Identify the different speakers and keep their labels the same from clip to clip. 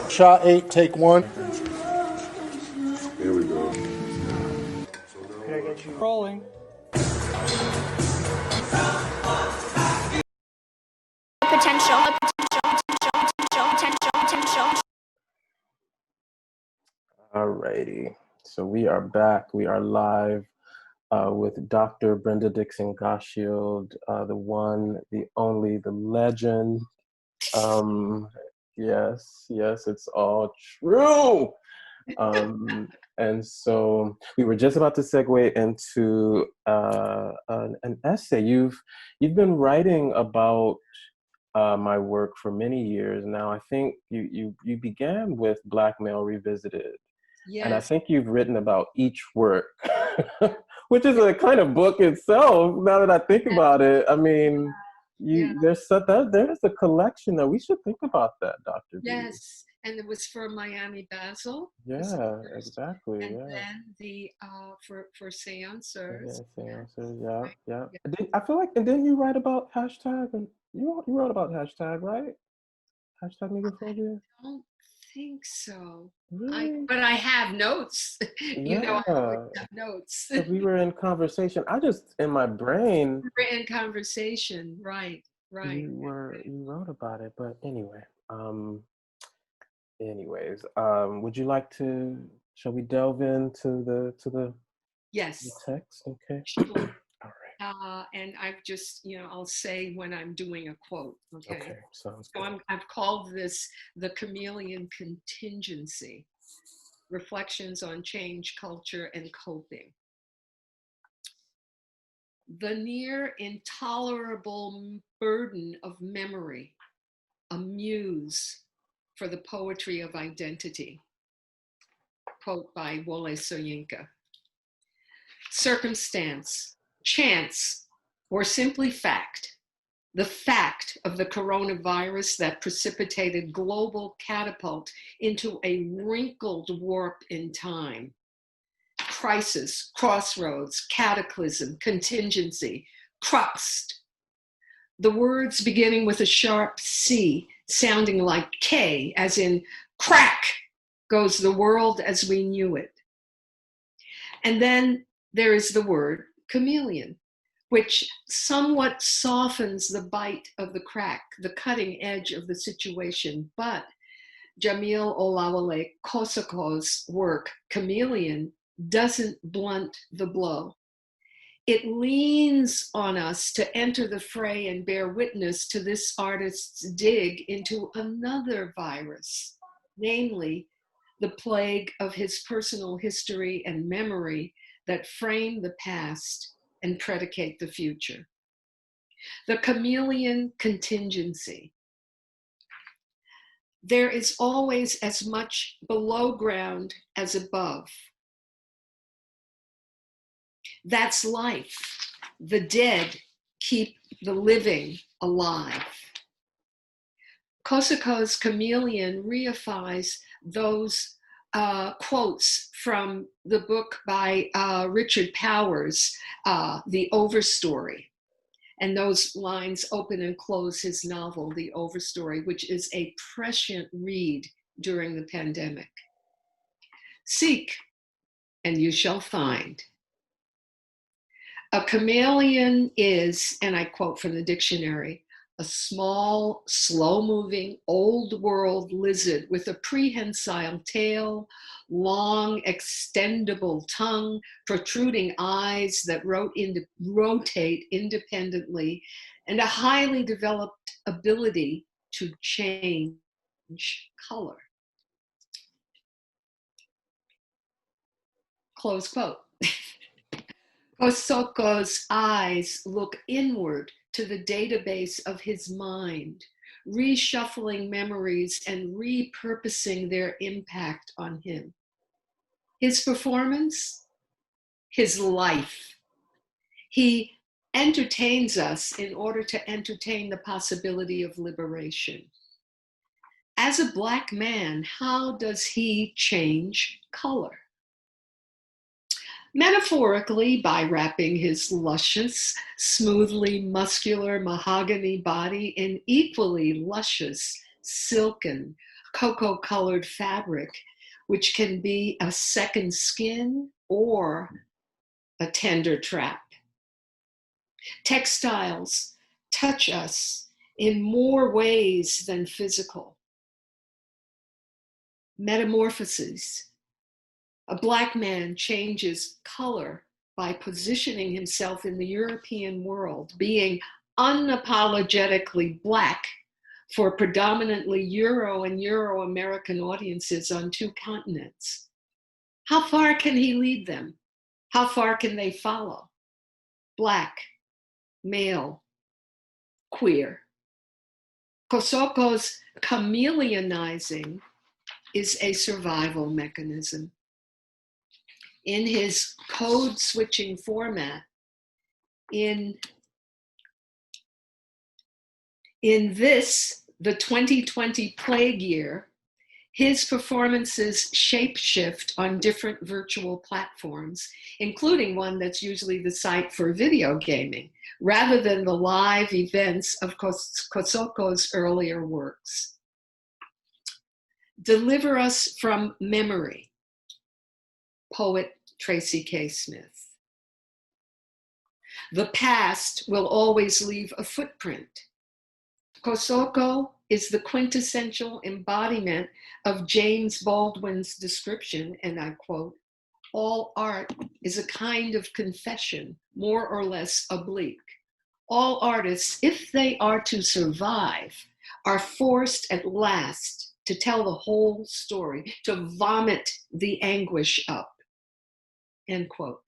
Speaker 1: Shot 8, take 1.
Speaker 2: Here we go.
Speaker 1: Can I get you rolling?
Speaker 3: Potential.
Speaker 4: Alrighty, so we are back. We are live with Dr. Brenda Dixon-Gottschild, the one, the only, the legend. Yes, it's all true. And so we were just about to segue into an essay. You've been writing about my work for many years now. I think you began with Black Male Revisited. Yes. And I think you've written about each work, which is a kind of book itself. Now that I think about it, I mean, there's a collection that we should think about that, Dr. B.
Speaker 5: Yes, and it was for Miami Basel.
Speaker 4: Yeah, exactly.
Speaker 5: And
Speaker 4: yeah.
Speaker 5: then the for seancers.
Speaker 4: Yeah, seancers. Yeah. I feel like, and then you write about hashtag, and you wrote about hashtag, right? Hashtag negrophobia.
Speaker 5: I don't think so.
Speaker 4: Really?
Speaker 5: But I have notes. You know, I always have notes.
Speaker 4: We were in conversation. I just, in my brain.
Speaker 5: We were in conversation, right.
Speaker 4: You wrote about it, but anyway. Would you like to? Shall we delve into the
Speaker 5: yes
Speaker 4: the text? Okay.
Speaker 5: Sure.
Speaker 4: All right.
Speaker 5: And I've just, I'll say when I'm doing a quote.
Speaker 4: Okay. Sounds good.
Speaker 5: So I've called this the Chameleon Contingency: Reflections on Change, Culture, and Coping. The near intolerable burden of memory, a muse for the poetry of identity. Quote by Wole Soyinka. Circumstance, chance, or simply fact, the fact of the coronavirus that precipitated global catapult into a wrinkled warp in time. Crisis, crossroads, cataclysm, contingency, crust. The words beginning with a sharp C, sounding like K, as in crack goes the world as we knew it. And then there is the word chameleon, which somewhat softens the bite of the crack, the cutting edge of the situation. But Jaamil Olawale Kosoko's work, Chameleon, doesn't blunt the blow. It leans on us to enter the fray and bear witness to this artist's dig into another virus, namely the plague of his personal history and memory that frame the past and predicate the future. The Chameleon Contingency. There is always as much below ground as above. That's life. The dead keep the living alive. Kosoko's Chameleon reifies those quotes from the book by Richard Powers, The Overstory. And those lines open and close his novel, The Overstory, which is a prescient read during the pandemic. Seek, and you shall find. A chameleon is, and I quote from the dictionary, a small, slow-moving, old-world lizard with a prehensile tail, long, extendable tongue, protruding eyes that rotate independently, and a highly developed ability to change color. Close quote. Kosoko's eyes look inward to the database of his mind, reshuffling memories and repurposing their impact on him. His performance, his life. He entertains us in order to entertain the possibility of liberation. As a Black man, how does he change color? Metaphorically, by wrapping his luscious, smoothly muscular mahogany body in equally luscious, silken, cocoa-colored fabric, which can be a second skin or a tender trap. Textiles touch us in more ways than physical. Metamorphoses. A Black man changes color by positioning himself in the European world, being unapologetically Black for predominantly Euro and Euro-American audiences on 2 continents. How far can he lead them? How far can they follow? Black, male, queer. Kosoko's chameleonizing is a survival mechanism. In his code-switching format, in this, the 2020 plague year, his performances shapeshift on different virtual platforms, including one that's usually the site for video gaming, rather than the live events of Kosoko's earlier works. Deliver us from memory, poet Tracy K. Smith. The past will always leave a footprint. Kosoko is the quintessential embodiment of James Baldwin's description, and I quote, "All art is a kind of confession, more or less oblique. All artists, if they are to survive, are forced at last to tell the whole story, to vomit the anguish up," end quote.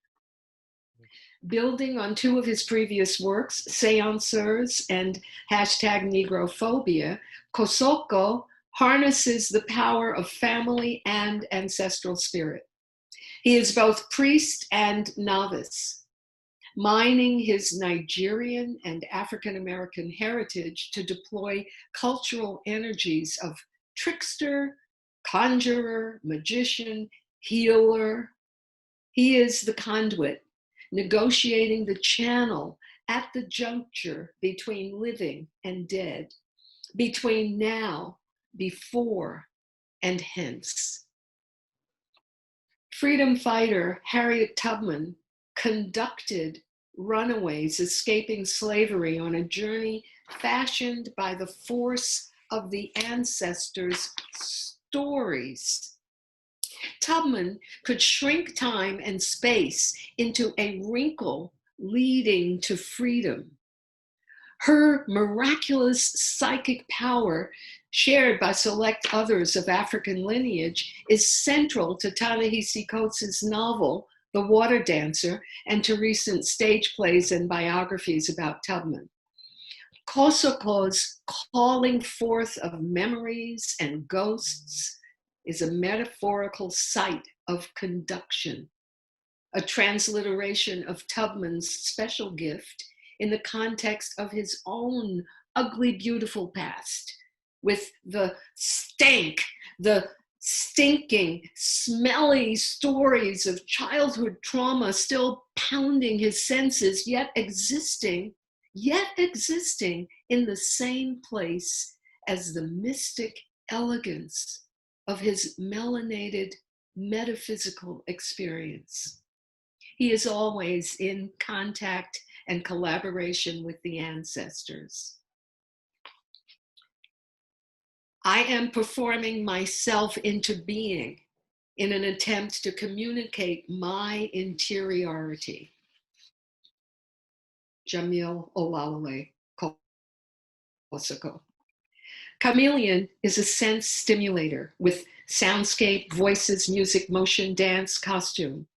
Speaker 5: Building on 2 of his previous works, Seancers and #Negrophobia, Kosoko harnesses the power of family and ancestral spirit. He is both priest and novice, mining his Nigerian and African-American heritage to deploy cultural energies of trickster, conjurer, magician, healer. He is the conduit, negotiating the channel at the juncture between living and dead, between now, before, and hence. Freedom fighter Harriet Tubman conducted runaways escaping slavery on a journey fashioned by the force of the ancestors' stories. Tubman could shrink time and space into a wrinkle leading to freedom. Her miraculous psychic power, shared by select others of African lineage, is central to Ta-Nehisi Coates' novel, The Water Dancer, and to recent stage plays and biographies about Tubman. Kosoko's calling forth of memories and ghosts is a metaphorical site of conduction, a transliteration of Tubman's special gift in the context of his own ugly, beautiful past, with the stank, the stinking, smelly stories of childhood trauma still pounding his senses, yet existing in the same place as the mystic elegance of his melanated metaphysical experience. He is always in contact and collaboration with the ancestors. I am performing myself into being in an attempt to communicate my interiority. Jaamil Olawale Kosoko. Chameleon is a sense stimulator with soundscape, voices, music, motion, dance, costume.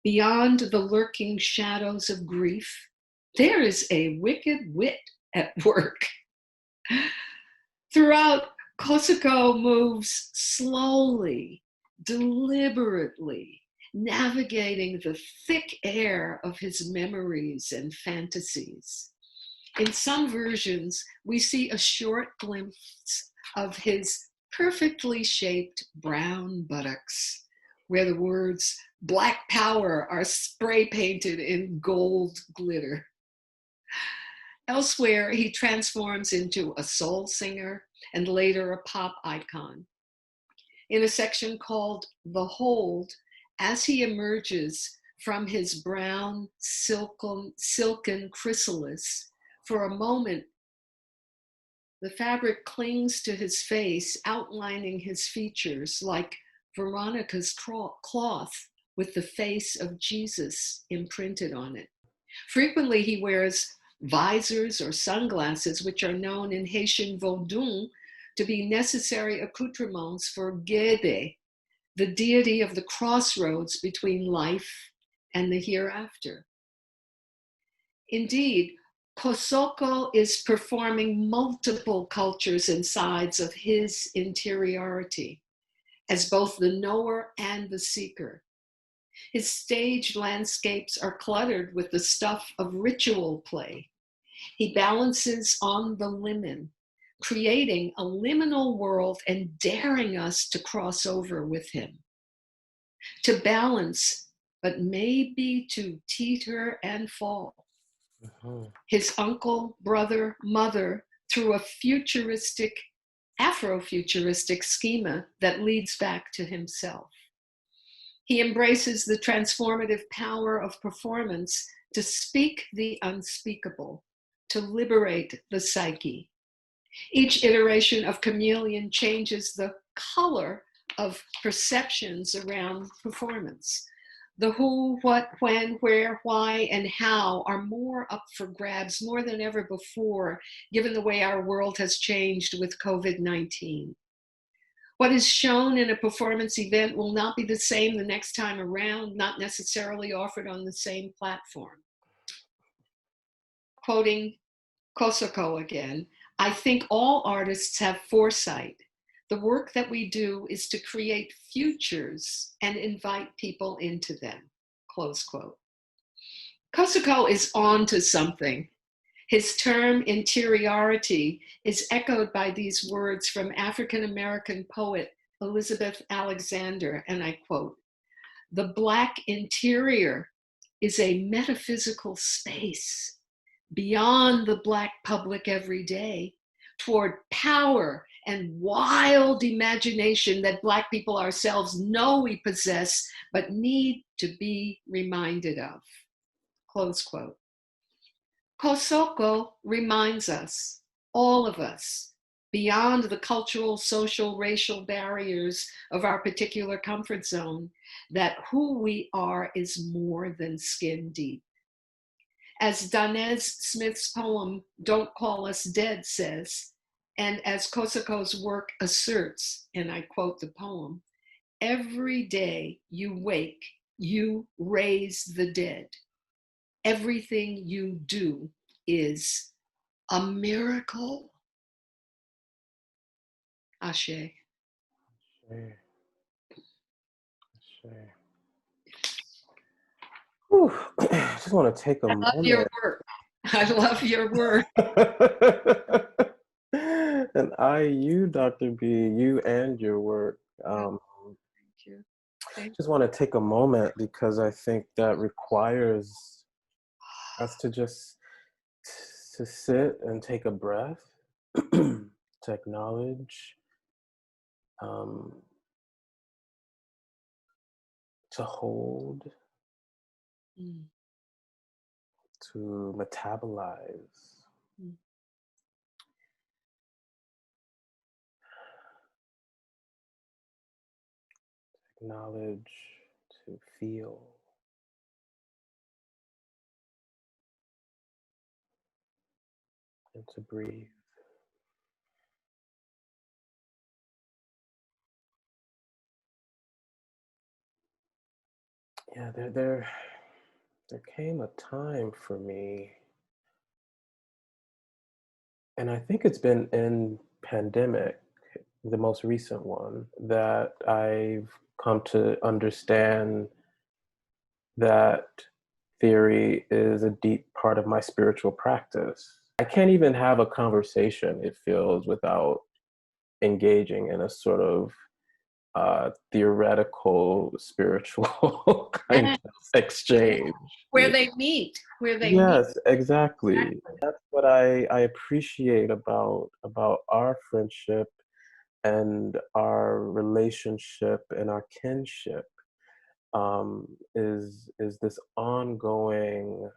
Speaker 5: Beyond the lurking shadows of grief, there is a wicked wit at work. Throughout, Kosoko moves slowly, deliberately, navigating the thick air of his memories and fantasies. In some versions, we see a short glimpse of his perfectly shaped brown buttocks, where the words "Black Power" are spray painted in gold glitter. Elsewhere, he transforms into a soul singer and later a pop icon. in a section called The Hold, as he emerges from his brown silken chrysalis. For a moment, the fabric clings to his face, outlining his features like Veronica's cloth with the face of Jesus imprinted on it. Frequently, he wears visors or sunglasses, which are known in Haitian Vodun to be necessary accoutrements for Gede, the deity of the crossroads between life and the hereafter. Indeed, Kosoko is performing multiple cultures and sides of his interiority as both the knower and the seeker. His stage landscapes are cluttered with the stuff of ritual play. He balances on the limen, creating a liminal world and daring us to cross over with him. To balance, but maybe to teeter and fall. His uncle, brother, mother, through a futuristic, Afrofuturistic schema that leads back to himself. He embraces the transformative power of performance to speak the unspeakable, to liberate the psyche. Each iteration of Chameleon changes the color of perceptions around performance. The who, what, when, where, why, and how are more up for grabs more than ever before, given the way our world has changed with COVID-19. What is shown in a performance event will not be the same the next time around, not necessarily offered on the same platform. Quoting Kosoko again, I think all artists have foresight. The work that we do is to create futures and invite people into them, close quote. Kosoko is on to something. His term interiority is echoed by these words from African-American poet Elizabeth Alexander, and I quote, "The Black interior is a metaphysical space beyond the Black public every day toward power and wild imagination that Black people ourselves know we possess, but need to be reminded of," close quote. Kosoko reminds us, all of us, beyond the cultural, social, racial barriers of our particular comfort zone, that who we are is more than skin deep. As Danez Smith's poem, Don't Call Us Dead, says, and as Kosoko's work asserts, and I quote the poem, every day you wake, you raise the dead. Everything you do is a miracle. Ashe.
Speaker 4: Ashe. Ashe. Whew. I just want to take a moment.
Speaker 5: I love your work. I love your work.
Speaker 4: And you, Dr. B, you and your work.
Speaker 5: Thank you.
Speaker 4: Just want to take a moment because I think that requires us to just to sit and take a breath, to acknowledge, to hold, to metabolize. Acknowledge, to feel. And to breathe. Yeah, there came a time for me, and I think it's been in pandemic, the most recent one, that I've come to understand that theory is a deep part of my spiritual practice. I can't even have a conversation, it feels, without engaging in a sort of theoretical, spiritual kind of exchange.
Speaker 5: Where they meet,
Speaker 4: Yes, exactly. That's what I appreciate about our friendship, and our relationship and our kinship is this ongoing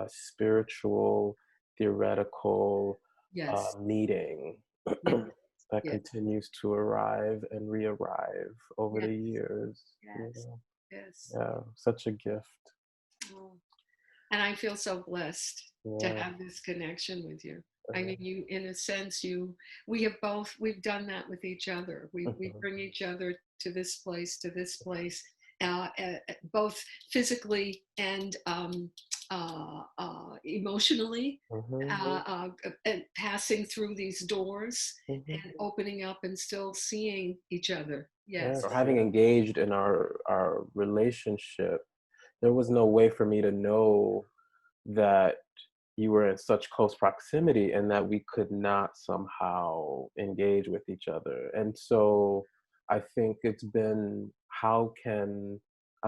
Speaker 4: spiritual, theoretical
Speaker 5: Yes.
Speaker 4: meeting
Speaker 5: Yes.
Speaker 4: that
Speaker 5: Yes.
Speaker 4: continues to arrive and re-arrive over
Speaker 5: Yes.
Speaker 4: the years. You
Speaker 5: Yes.
Speaker 4: know?
Speaker 5: Yes.
Speaker 4: Yeah, such a gift.
Speaker 5: Oh. And I feel so blessed to
Speaker 4: Yeah.
Speaker 5: have this connection with you. I mean, you, in a sense, we've done that with each other. We bring each other to this place, both physically and emotionally, and passing through these doors and opening up and still seeing each other.
Speaker 4: Yeah,
Speaker 5: Yes.
Speaker 4: or having engaged in our relationship, there was no way for me to know that you were in such close proximity and that we could not somehow engage with each other. And so I think it's been, I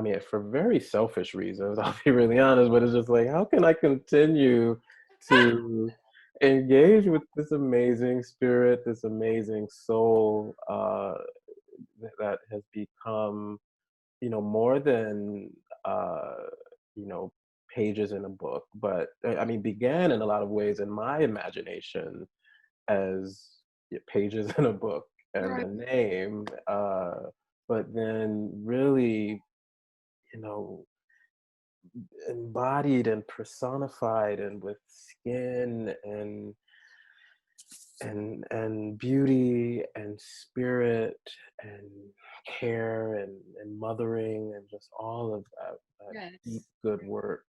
Speaker 4: mean, for very selfish reasons, I'll be really honest, but it's just like, how can I continue to engage with this amazing spirit, this amazing soul that has become, more than, uh, you know, pages in a book, but I mean, began in a lot of ways in my imagination as pages in a book and
Speaker 5: Right.
Speaker 4: a name, but then really, you know, embodied and personified and with skin and beauty and spirit and care and mothering and just all of that deep
Speaker 5: Yes.
Speaker 4: good work.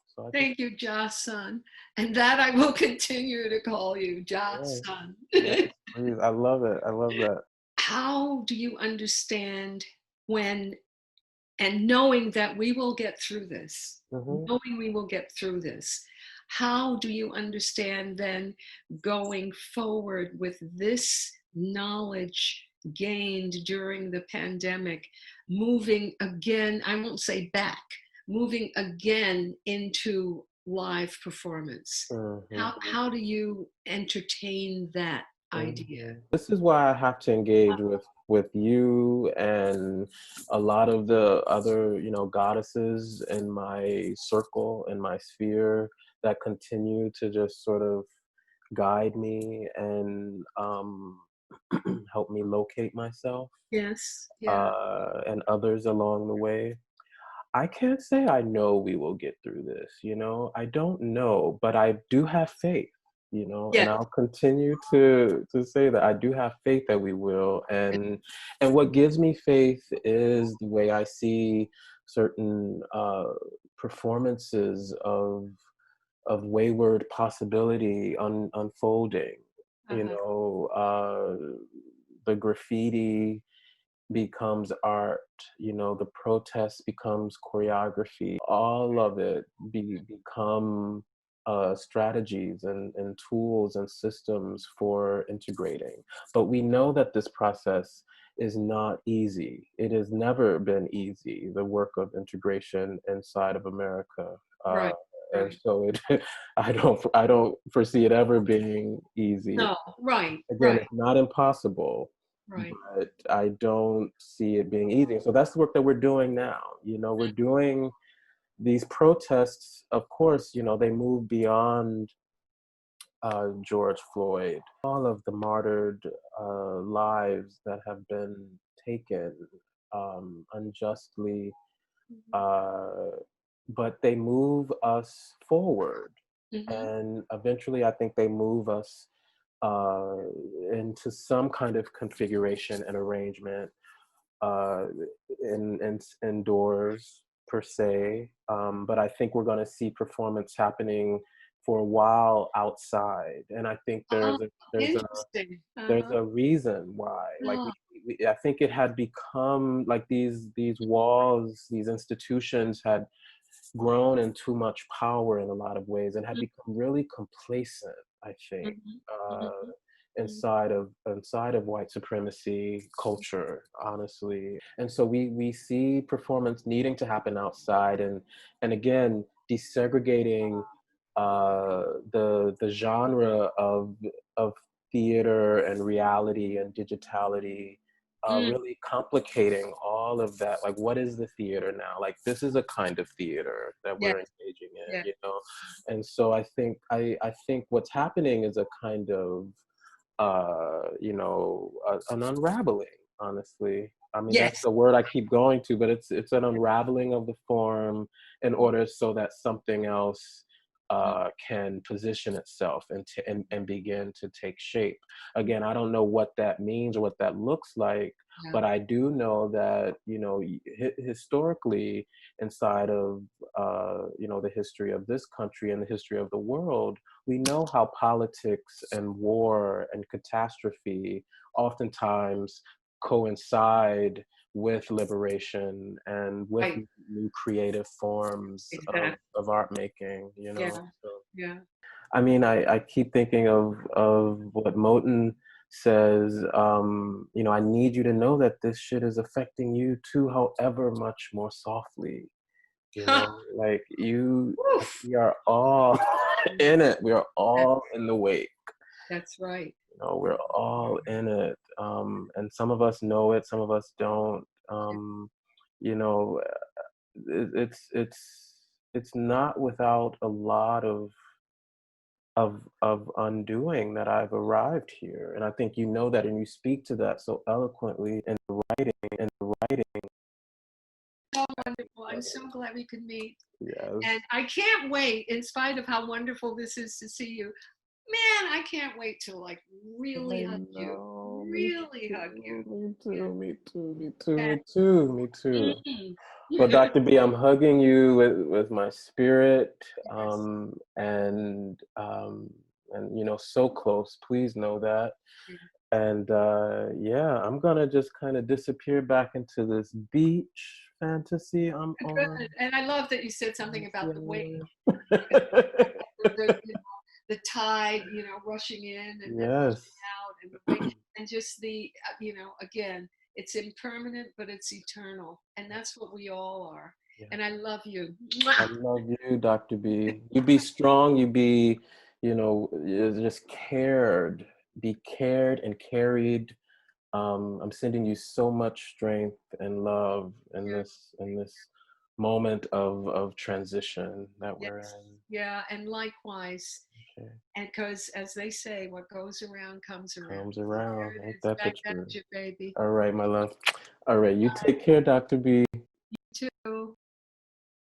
Speaker 4: So I just,
Speaker 5: Thank you, Jason. And that I will continue to call you
Speaker 4: yeah,
Speaker 5: Jason.
Speaker 4: yes, please. I love it. I love that.
Speaker 5: How do you understand when, and knowing that we will get through this,
Speaker 4: Hmm.
Speaker 5: knowing we will get through this, how do you understand then going forward with this knowledge gained during the pandemic, moving again, I won't say back, moving again into live performance?
Speaker 4: Hmm.
Speaker 5: How do you entertain that idea?
Speaker 4: This is why I have to engage with you and a lot of the other, goddesses in my circle, in my sphere, that continue to just sort of guide me and help me locate myself,
Speaker 5: Yes, yeah.
Speaker 4: and others along the way. I can't say I know we will get through this, I don't know, but I do have faith, and
Speaker 5: Yes.
Speaker 4: I'll continue to say that I do have faith that we will. And what gives me faith is the way I see certain performances of wayward possibility unfolding.
Speaker 5: Uh-huh.
Speaker 4: The graffiti becomes art, the protest becomes choreography, all of it become strategies and tools and systems for integrating. But we know that this process is not easy. It has never been easy, the work of integration inside of America. Uh,
Speaker 5: Right,
Speaker 4: and
Speaker 5: right.
Speaker 4: so I don't foresee it ever being easy.
Speaker 5: No, right,
Speaker 4: Again,
Speaker 5: right,
Speaker 4: it's not impossible,
Speaker 5: right.
Speaker 4: but I don't see it being easy. So that's the work that we're doing now. We're doing these protests. Of course, they move beyond George Floyd, all of the martyred lives that have been taken unjustly, uh, but they move us forward.
Speaker 5: Mm-hmm.
Speaker 4: And eventually, I think they move us uh, into some kind of configuration and arrangement uh, indoors per se. But I think we're going to see performance happening for a while outside, and I think
Speaker 5: Oh,
Speaker 4: there's a
Speaker 5: interesting.
Speaker 4: there's
Speaker 5: Uh-huh.
Speaker 4: a reason why. Like
Speaker 5: Oh,
Speaker 4: I think it had become like these walls, these institutions had grown in too much power in a lot of ways and had become really complacent, I think,
Speaker 5: mhm,
Speaker 4: uh,
Speaker 5: mhm, mhm.
Speaker 4: inside of white supremacy culture, honestly. And so we see performance needing to happen outside, and again desegregating the genre of theater and reality and digitality really complicating all of that. Like, what is the theater now? Like, this is a kind of theater that we're engaging in, you know? And so I think what's happening is a kind of, you know, an unraveling, honestly. I mean, that's the word I keep going to, but it's an unraveling of the form in order so that something else can position itself and begin to take shape. Again, I don't know what that means or what that looks like, but I do know that, you know, historically inside of, you know, the history of this country and the history of the world, we know how politics and war and catastrophe oftentimes coincide with liberation and with new creative forms of art making, you know. So, I mean, I keep thinking of what Moten says, you know, I need you to know that this shit is affecting you too, however much more softly. You know, like we are all in it. We are all in the wake.
Speaker 5: That's right.
Speaker 4: You know, we're all in it. And some of us know it, some of us don't. You know, it's not without a lot of undoing that I've arrived here. And I think you know that, and you speak to that so eloquently in the writing.
Speaker 5: So wonderful. I'm so glad we could meet.
Speaker 4: Yes.
Speaker 5: And I can't wait, in spite of how wonderful this is to see you. Man, I can't wait to like really hug you. Really hug you.
Speaker 4: Me too. Well, Dr. B, I'm hugging you with my spirit, and you know, so close. Please know that. And yeah, I'm gonna just kind of disappear back into this beach fantasy I'm on.
Speaker 5: And I love that you said something about the wake, the tide, you know, rushing in and rushing out, and the wake, and just the, you know, again, it's impermanent, but it's eternal, and that's what we all are. And I love you.
Speaker 4: I love you, Dr. B. You be strong. You be, you know, just cared. Be cared and carried. I'm sending you so much strength and love in this moment of transition that we're in.
Speaker 5: Yeah, and likewise. And because, as they say, what goes around comes around.
Speaker 4: Comes around. Ain't that the truth?
Speaker 5: Baby.
Speaker 4: All right, my love. All right, you take care, Dr. B.